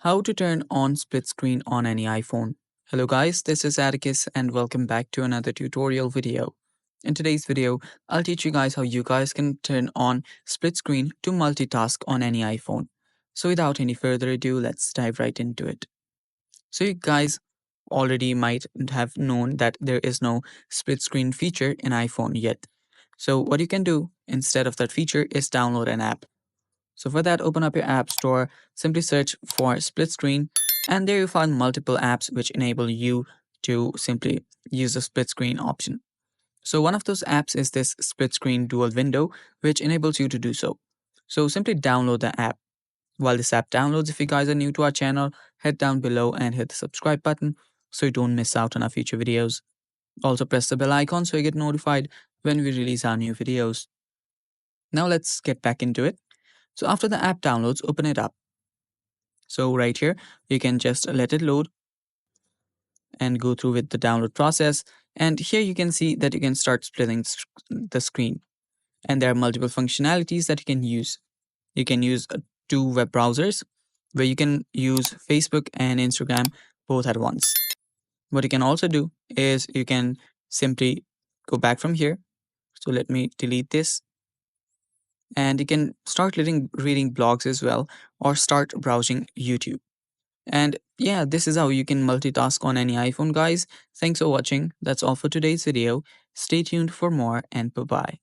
How to turn on split screen on any iPhone. Hello guys, this is Atticus and welcome back to another tutorial video. In today's video, I'll teach you guys how you guys can turn on split screen to multitask on any iPhone. So without any further ado, let's dive right into it. So you guys already might have known that there is no split screen feature in iPhone yet. So what you can do instead of that feature is download an app. So for that, open up your app store, simply search for split screen, and there you find multiple apps which enable you to simply use the split screen option. So one of those apps is this split screen dual window, which enables you to do so. So simply download the app. While this app downloads, if you guys are new to our channel, head down below and hit the subscribe button so you don't miss out on our future videos. Also press the bell icon so you get notified when we release our new videos. Now let's get back into it. So after the app downloads, open it up. So right here, you can just let it load and go through with the download process. And here you can see that you can start splitting the screen. And there are multiple functionalities that you can use. You can use two web browsers where you can use Facebook and Instagram both at once. What you can also do is you can simply go back from here. So let me delete this. And you can start reading blogs as well or start browsing YouTube. And yeah, this is how you can multitask on any iPhone, guys. Thanks for watching. That's all for today's video. Stay tuned for more and bye bye.